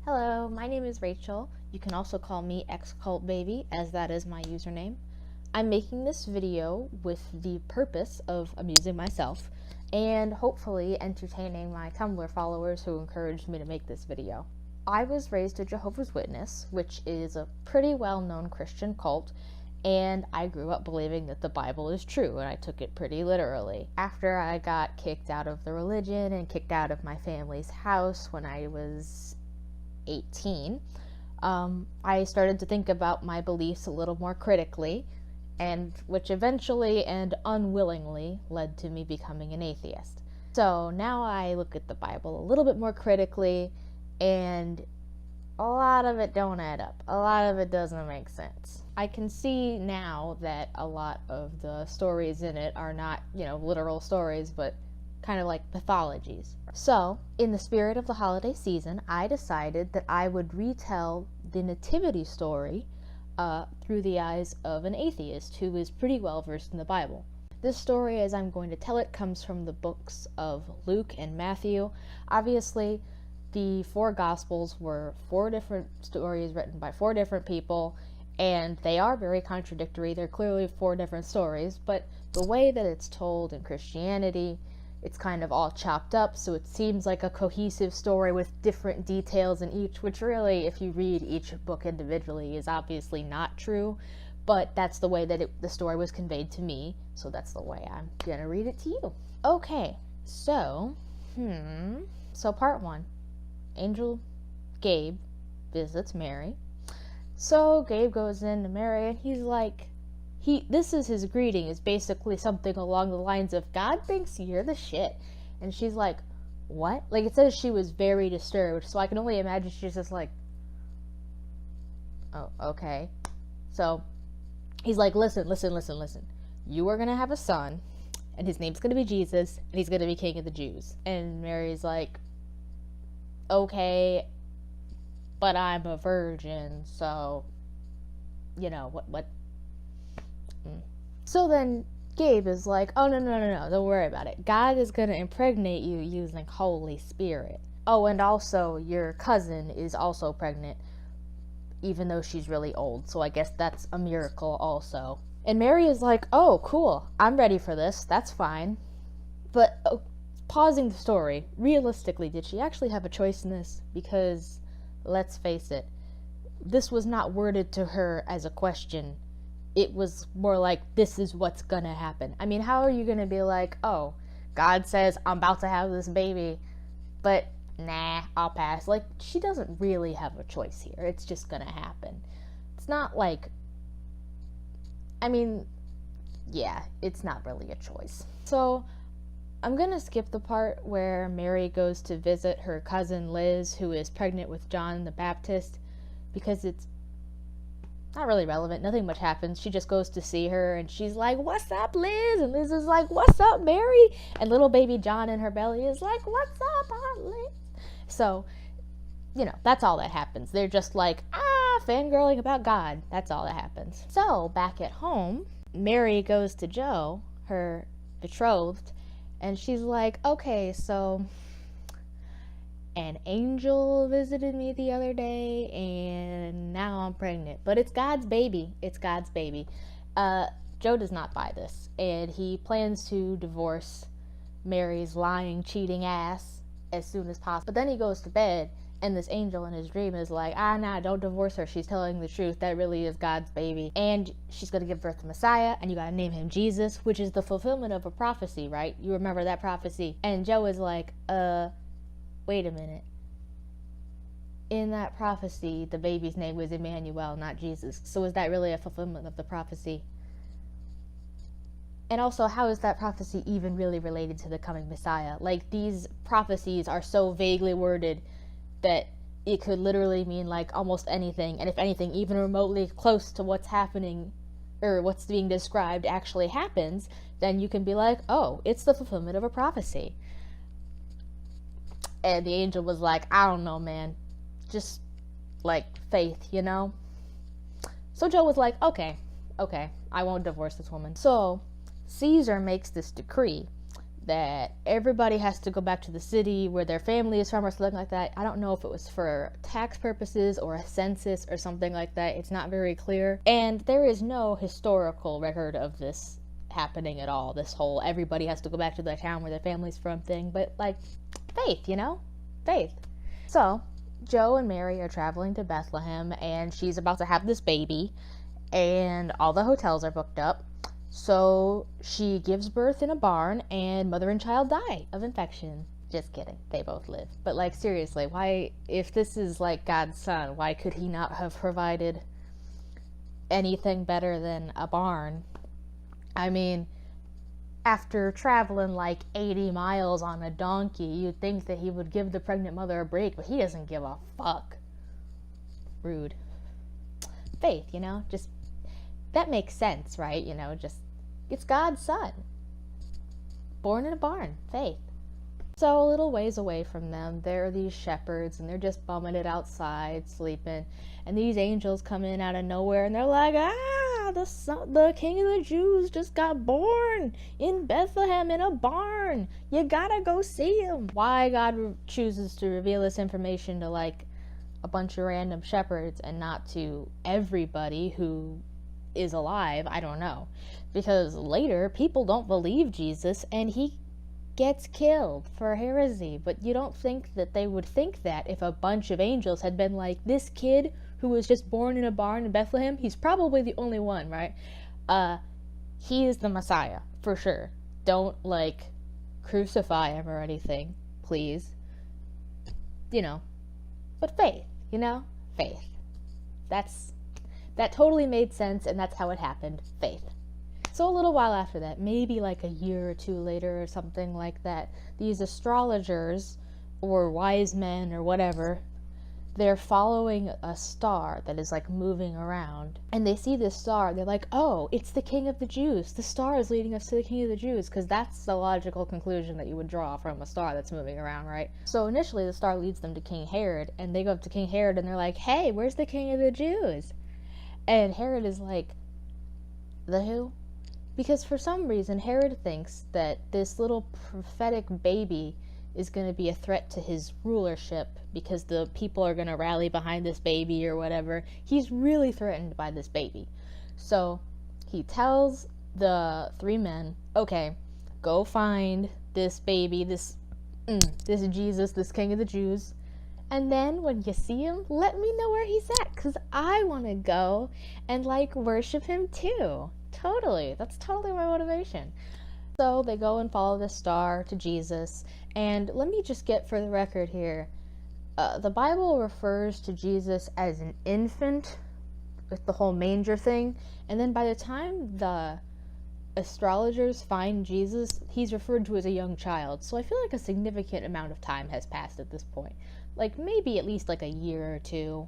Hello, my name is Rachel. You can also call me XCultBaby, as that is my username. I'm making this video with the purpose of amusing myself and hopefully entertaining my Tumblr followers who encouraged me to make this video. I was raised a Jehovah's Witness, which is a pretty well-known Christian cult, and I grew up believing that the Bible is true, and I took it pretty literally. After I got kicked out of the religion and kicked out of my family's house when I was 18, I started to think about my beliefs a little more critically, and which eventually and unwillingly led to me becoming an atheist. So now I look at the Bible a little bit more critically, and a lot of it don't add up. A lot of it doesn't make sense. I can see now that a lot of the stories in it are not, literal stories, but kind of like mythologies. So, in the spirit of the holiday season, I decided that I would retell the Nativity story through the eyes of an atheist who is pretty well versed in the Bible. This story, as I'm going to tell it, comes from the books of Luke and Matthew. Obviously, the four Gospels were four different stories written by four different people, and they are very contradictory. They're clearly four different stories, but the way that it's told in Christianity, it's kind of all chopped up, so it seems like a cohesive story with different details in each, which really, if you read each book individually, is obviously not true, but that's the way that the story was conveyed to me, so that's the way I'm gonna read it to you. Okay, so part one. Angel Gabe visits Mary. So Gabe goes in to Mary, and he's like, this is his greeting, is basically something along the lines of, God thinks you're the shit. And she's like, what? Like, it says she was very disturbed, so I can only imagine she's just like, oh, okay. So he's like, listen. You are gonna have a son, and his name's gonna be Jesus, and he's gonna be king of the Jews. And Mary's like, okay, but I'm a virgin, so, what? So then Gabe is like, oh, no, don't worry about it. God is going to impregnate you using Holy Spirit. Oh, and also your cousin is also pregnant, even though she's really old, so I guess that's a miracle also. And Mary is like, oh, cool, I'm ready for this, that's fine. But pausing the story, realistically, did she actually have a choice in this? Because, let's face it, this was not worded to her as a question. It was more like, this is what's gonna happen. I mean, how are you gonna be like, oh, God says I'm about to have this baby, but nah, I'll pass. Like, she doesn't really have a choice here. It's just gonna happen. It's not like, it's not really a choice. So I'm gonna skip the part where Mary goes to visit her cousin Liz, who is pregnant with John the Baptist, because it's not really relevant. Nothing much happens. She just goes to see her, and she's like, what's up, Liz? And Liz is like, what's up, Mary? And little baby John in her belly is like, what's up, Aunt Liz? So, that's all that happens. They're just like, fangirling about God. That's all that happens. So, back at home, Mary goes to Joe, her betrothed, and she's like, okay, so an angel visited me the other day, and now I'm pregnant. But it's God's baby. It's God's baby. Joe does not buy this, and he plans to divorce Mary's lying, cheating ass as soon as possible. But then he goes to bed, and this angel in his dream is like, nah, don't divorce her. She's telling the truth. That really is God's baby. And she's going to give birth to Messiah, and you got to name him Jesus, which is the fulfillment of a prophecy, right? You remember that prophecy. And Joe is like, wait a minute. In that prophecy, the baby's name was Emmanuel, not Jesus. So is that really a fulfillment of the prophecy? And also, how is that prophecy even really related to the coming Messiah? Like, these prophecies are so vaguely worded that it could literally mean, like, almost anything. And if anything, even remotely close to what's happening, or what's being described actually happens, then you can be like, oh, it's the fulfillment of a prophecy. And the angel was like, I don't know, man. Just, like, faith, So Joe was like, okay, I won't divorce this woman. So Caesar makes this decree that everybody has to go back to the city where their family is from or something like that. I don't know if it was for tax purposes or a census or something like that. It's not very clear. And there is no historical record of this happening at all. This whole everybody has to go back to the town where their family's from thing. But like, faith, you know? Faith. So, Joe and Mary are traveling to Bethlehem, and she's about to have this baby, and all the hotels are booked up. So she gives birth in a barn, and mother and child die of infection. Just kidding. They both live. But like, seriously, why, if this is like God's son, why could he not have provided anything better than a barn? I mean, after traveling like 80 miles on a donkey, you'd think that he would give the pregnant mother a break, but he doesn't give a fuck. Rude. Faith, you know, just, that makes sense, right? You know, just, it's God's son. Born in a barn. Faith. So a little ways away from them, there are these shepherds, and they're just bumming it outside, sleeping. And these angels come in out of nowhere, and they're like, the king of the Jews just got born in Bethlehem in a barn. You gotta go see him. Why God chooses to reveal this information to like a bunch of random shepherds and not to everybody who is alive, I don't know. Because later, people don't believe Jesus, and he gets killed for heresy. But you don't think that they would think that if a bunch of angels had been like, this kid who was just born in a barn in Bethlehem, he's probably the only one, right? He is the Messiah, for sure. Don't, like, crucify him or anything, please. You know. But faith, you know? Faith. That totally made sense, and that's how it happened. Faith. So a little while after that, maybe like a year or two later or something like that, these astrologers, or wise men, or whatever, they're following a star that is like moving around, and they see this star. They're like, oh, it's the king of the Jews. The star is leading us to the king of the Jews, because that's the logical conclusion that you would draw from a star that's moving around, right? So initially the star leads them to King Herod, and they go up to King Herod and they're like, hey, where's the king of the Jews? And Herod is like, the who? Because for some reason Herod thinks that this little prophetic baby is going to be a threat to his rulership, because the people are going to rally behind this baby or whatever. He's really threatened by this baby. So he tells the three men, okay, go find this baby, this Jesus, this king of the Jews, and then when you see him, let me know where he's at, because I want to go and like worship him too. Totally. That's totally my motivation. So they go and follow the star to Jesus. And let me just get for the record here. The Bible refers to Jesus as an infant with the whole manger thing. And then by the time the astrologers find Jesus, he's referred to as a young child. So I feel like a significant amount of time has passed at this point. Like maybe at least like a year or two.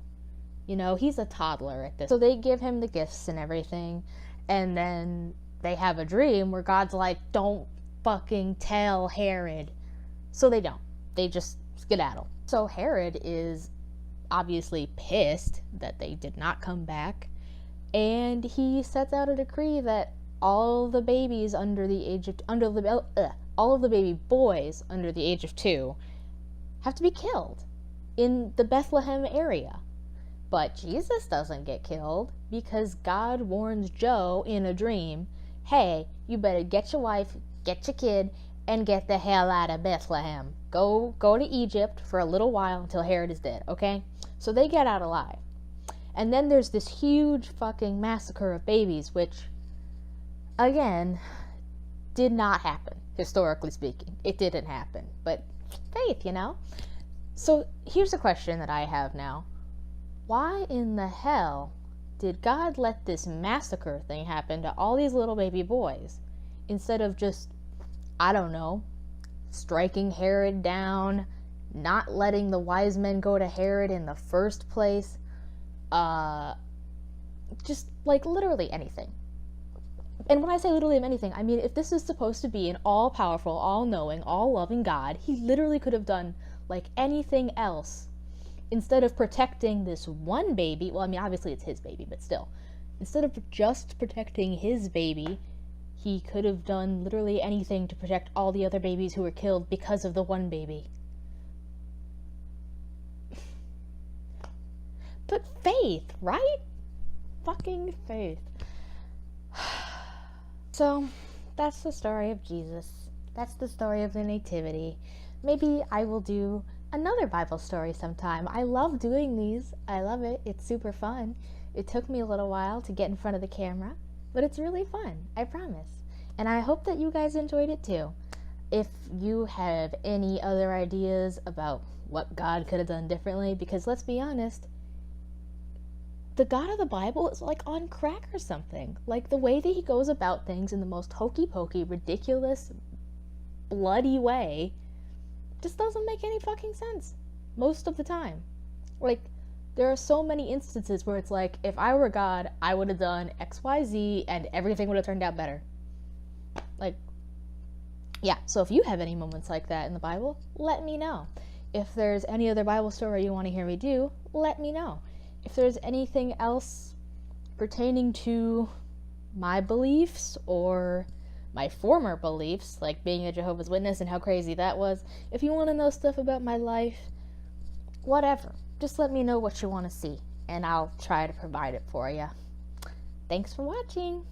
You know, he's a toddler at this. So they give him the gifts and everything. And then they have a dream where God's like, don't fucking tell Herod. So they don't. They just skedaddle. So Herod is obviously pissed that they did not come back. And he sets out a decree that all the babies under the age of, all of the baby boys under the age of 2 have to be killed in the Bethlehem area. But Jesus doesn't get killed because God warns Joe in a dream, hey, you better get your wife, get your kid, and get the hell out of Bethlehem. Go to Egypt for a little while until Herod is dead, okay? So they get out alive. And then there's this huge fucking massacre of babies, which, again, did not happen, historically speaking. It didn't happen. But faith, you know? So here's a question that I have now. Why in the hell did God let this massacre thing happen to all these little baby boys instead of just, I don't know, striking Herod down, not letting the wise men go to Herod in the first place, just like literally anything. And when I say literally anything, I mean if this is supposed to be an all-powerful, all-knowing, all-loving God, he literally could have done like anything else. Instead of protecting this one baby, well, I mean, obviously it's his baby, but still. Instead of just protecting his baby, He could have done literally anything to protect all the other babies who were killed because of the one baby. But faith, right? Fucking faith. So, that's the story of Jesus. That's the story of the Nativity. Maybe I will do another Bible story sometime. I love doing these. I love it. It's super fun. It took me a little while to get in front of the camera, but it's really fun, I promise. And I hope that you guys enjoyed it too. If you have any other ideas about what God could have done differently, because let's be honest, the God of the Bible is like on crack or something. Like the way that he goes about things in the most hokey pokey, ridiculous, bloody way just doesn't make any fucking sense most of the time. Like, there are so many instances where it's like, if I were God, I would have done XYZ and everything would have turned out better. Like, yeah, so if you have any moments like that in the Bible, let me know. If there's any other Bible story you want to hear me do, let me know. If there's anything else pertaining to my beliefs or my former beliefs, like being a Jehovah's Witness and how crazy that was, if you want to know stuff about my life, whatever, just let me know what you want to see, and I'll try to provide it for you. Thanks for watching.